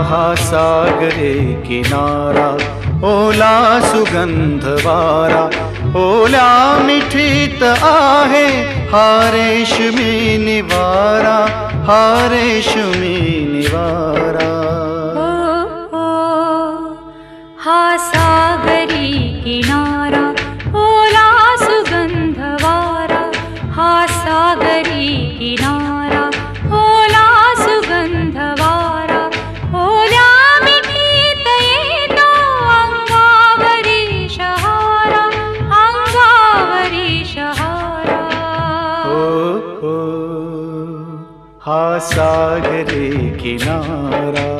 हा सागरे किनारा, ओला सुगंध वारा, ओल्या मिठीत आहे हा रेशमी निवारा, हा रेशमी निवारा. हा सागरी किनारा, ओला सुगंध वारा, हा सागरी किनारा, ओला सुगंध वारा, ओल्या मिठीत येतो अंगावरी शहारा, अंगावरी शहारा. हो हा सागरी किनारा.